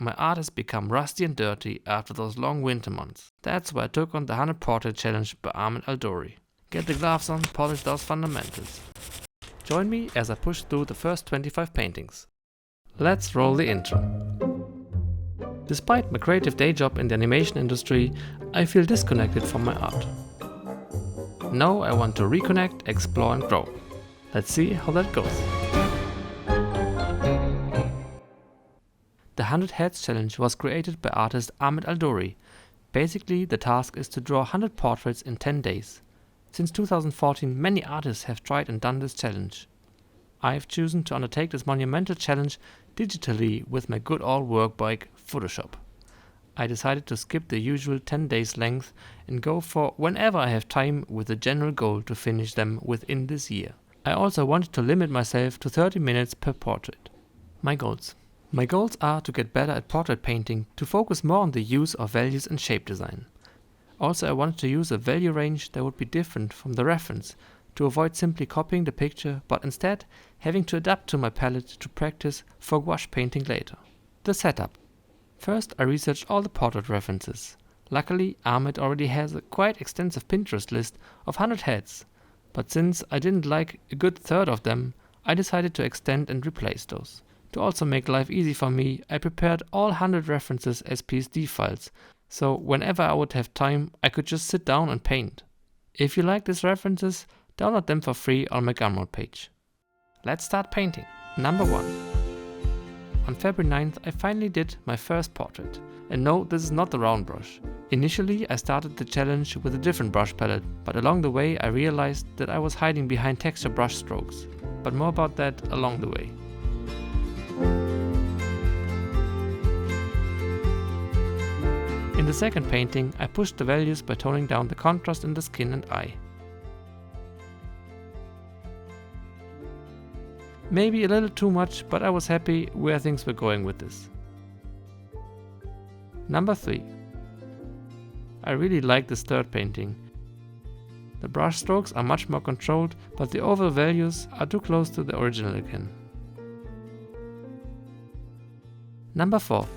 my art has become rusty and dirty after those long winter months. That's why I took on the 100 Portrait Challenge by Ahmed Aldoori. Get the gloves on, polish those fundamentals. Join me as I push through the first 25 paintings. Let's roll the intro. Despite my creative day job in the animation industry, I feel disconnected from my art. Now I want to reconnect, explore and grow. Let's see how that goes. The 100 Heads Challenge was created by artist Ahmed Aldoori. Basically, the task is to draw 100 portraits in 10 days. Since 2014, many artists have tried and done this challenge. I have chosen to undertake this monumental challenge digitally with my good old workbike Photoshop. I decided to skip the usual 10 days length and go for whenever I have time, with the general goal to finish them within this year. I also wanted to limit myself to 30 minutes per portrait. My goals. My goals are to get better at portrait painting, to focus more on the use of values and shape design. Also, I wanted to use a value range that would be different from the reference, to avoid simply copying the picture, but instead having to adapt to my palette to practice for gouache painting later. The setup. First, I researched all the portrait references. Luckily, Ahmed already has a quite extensive Pinterest list of 100 heads, but since I didn't like a good third of them, I decided to extend and replace those. To also make life easy for me, I prepared all 100 references as PSD files, so whenever I would have time, I could just sit down and paint. If you like these references, download them for free on my Gumroad page. Let's start painting. Number 1. On February 9th, I finally did my first portrait. And no, this is not the round brush. Initially, I started the challenge with a different brush palette, but along the way I realized that I was hiding behind texture brush strokes. But more about that along the way. In the second painting, I pushed the values by toning down the contrast in the skin and eye. Maybe a little too much, but I was happy where things were going with this. Number 3. I really like this third painting. The brush strokes are much more controlled, but the overall values are too close to the original again. Number 4.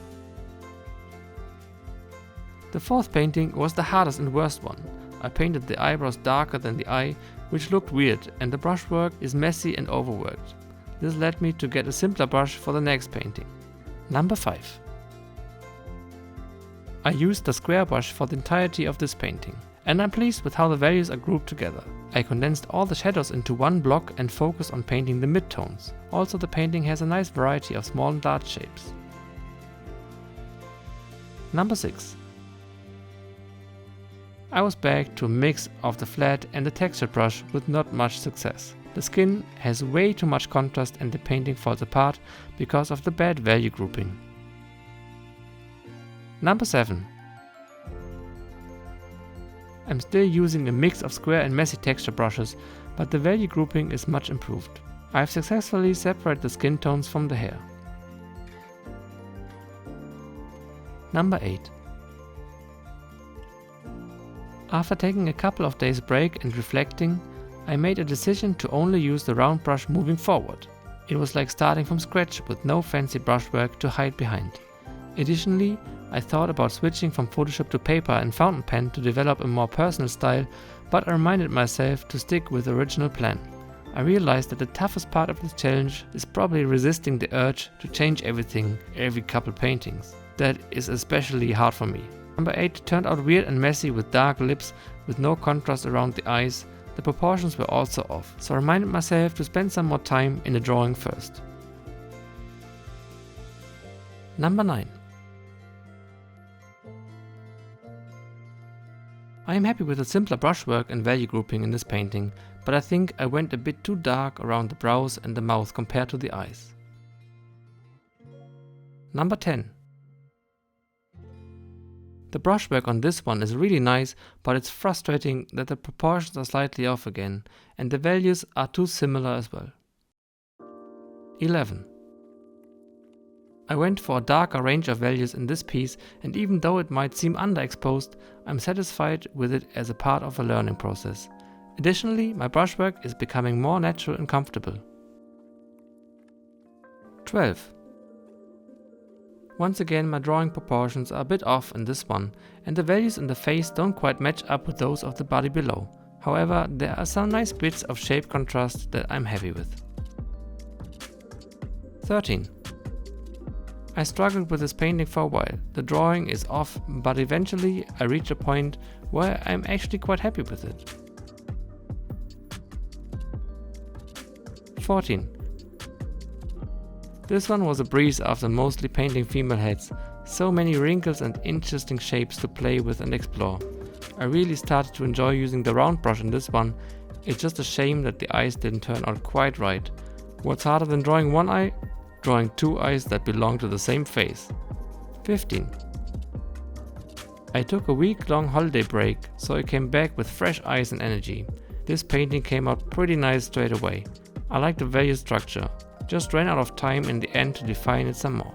The fourth painting was the hardest and worst one. I painted the eyebrows darker than the eye, which looked weird, and the brushwork is messy and overworked. This led me to get a simpler brush for the next painting. Number 5. I used the square brush for the entirety of this painting, and I'm pleased with how the values are grouped together. I condensed all the shadows into one block and focused on painting the midtones. Also, the painting has a nice variety of small and large shapes. Number 6. I was back to a mix of the flat and the textured brush with not much success. The skin has way too much contrast and the painting falls apart because of the bad value grouping. Number 7. I'm still using a mix of square and messy texture brushes, but the value grouping is much improved. I've successfully separated the skin tones from the hair. Number 8. After taking a couple of days break and reflecting, I made a decision to only use the round brush moving forward. It was like starting from scratch with no fancy brushwork to hide behind. Additionally, I thought about switching from Photoshop to paper and fountain pen to develop a more personal style, but I reminded myself to stick with the original plan. I realized that the toughest part of this challenge is probably resisting the urge to change everything every couple paintings. That is especially hard for me. Number 8 turned out weird and messy with dark lips with no contrast around the eyes. The proportions were also off, so I reminded myself to spend some more time in the drawing first. Number 9. I am happy with the simpler brushwork and value grouping in this painting, but I think I went a bit too dark around the brows and the mouth compared to the eyes. Number 10. The brushwork on this one is really nice, but it's frustrating that the proportions are slightly off again, and the values are too similar as well. 11. I went for a darker range of values in this piece, and even though it might seem underexposed, I'm satisfied with it as a part of a learning process. Additionally, my brushwork is becoming more natural and comfortable. 12. Once again, my drawing proportions are a bit off in this one, and the values in the face don't quite match up with those of the body below. However, there are some nice bits of shape contrast that I'm happy with. 13. I struggled with this painting for a while. The drawing is off, but eventually I reach a point where I'm actually quite happy with it. 14. This one was a breeze after mostly painting female heads. So many wrinkles and interesting shapes to play with and explore. I really started to enjoy using the round brush in this one. It's just a shame that the eyes didn't turn out quite right. What's harder than drawing one eye? Drawing two eyes that belong to the same face. 15. I took a week-long holiday break, so I came back with fresh eyes and energy. This painting came out pretty nice straight away. I like the value structure, just ran out of time in the end to define it some more.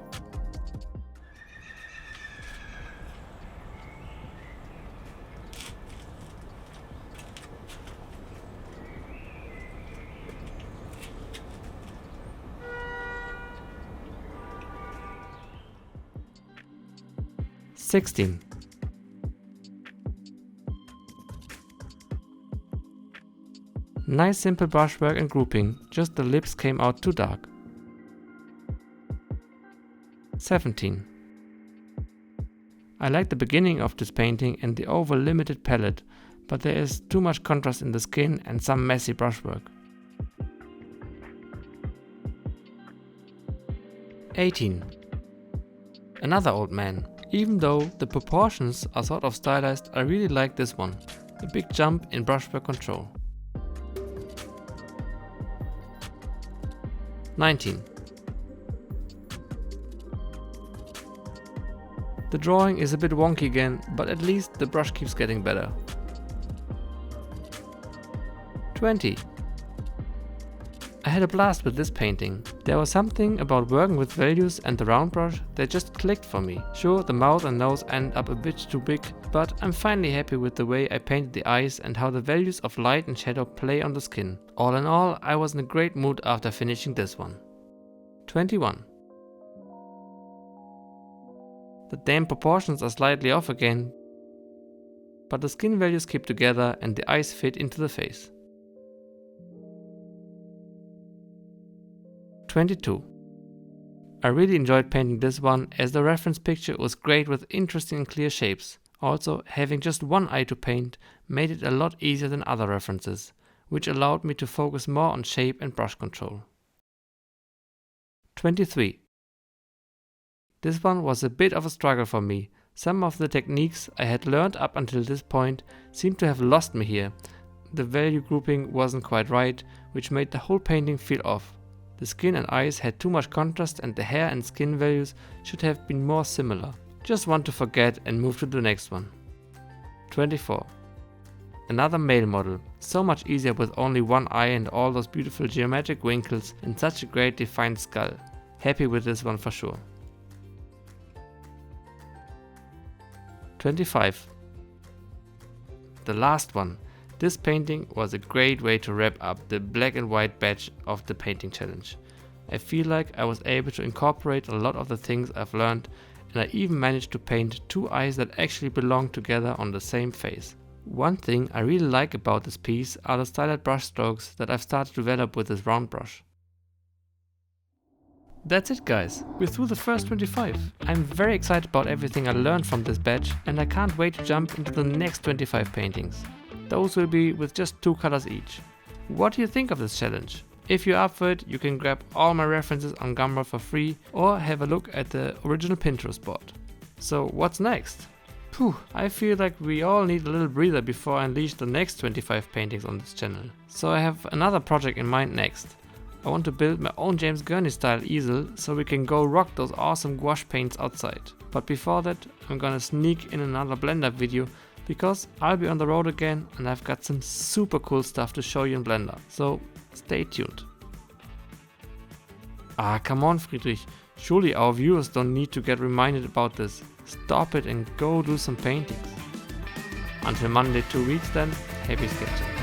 "16. Nice simple brushwork and grouping, just the lips came out too dark. 17. I like the beginning of this painting and the over limited palette, but there is too much contrast in the skin and some messy brushwork. 18. Another old man. Even though the proportions are sort of stylized, I really like this one. A big jump in brushwork control. 19. The drawing is a bit wonky again, but at least the brush keeps getting better. 20. I had a blast with this painting. There was something about working with values and the round brush that just clicked for me. Sure, the mouth and nose end up a bit too big, but I'm finally happy with the way I painted the eyes and how the values of light and shadow play on the skin. All in all, I was in a great mood after finishing this one. 21. The damn proportions are slightly off again, but the skin values keep together and the eyes fit into the face. 22. I really enjoyed painting this one as the reference picture was great with interesting and clear shapes. Also, having just one eye to paint made it a lot easier than other references, which allowed me to focus more on shape and brush control. 23. This one was a bit of a struggle for me. Some of the techniques I had learned up until this point seemed to have lost me here. The value grouping wasn't quite right, which made the whole painting feel off. The skin and eyes had too much contrast and the hair and skin values should have been more similar. Just want to forget and move to the next one. 24. Another male model. So much easier with only one eye and all those beautiful geometric wrinkles and such a great defined skull. Happy with this one for sure. 25. The last one. This painting was a great way to wrap up the black and white batch of the painting challenge. I feel like I was able to incorporate a lot of the things I've learned, and I even managed to paint two eyes that actually belong together on the same face. One thing I really like about this piece are the stylized brush strokes that I've started to develop with this round brush. That's it guys, we're through the first 25. I'm very excited about everything I learned from this batch and I can't wait to jump into the next 25 paintings. Those will be with just 2 colors each. What do you think of this challenge? If you're up for it, you can grab all my references on Gumroad for free or have a look at the original Pinterest board. So what's next? I feel like we all need a little breather before I unleash the next 25 paintings on this channel. So I have another project in mind next. I want to build my own James Gurney style easel so we can go rock those awesome gouache paints outside. But before that, I'm gonna sneak in another Blender video because I'll be on the road again and I've got some super cool stuff to show you in Blender, so stay tuned. Come on Friedrich, surely our viewers don't need to get reminded about this. Stop it and go do some paintings. Until Monday 2 weeks then, happy sketching.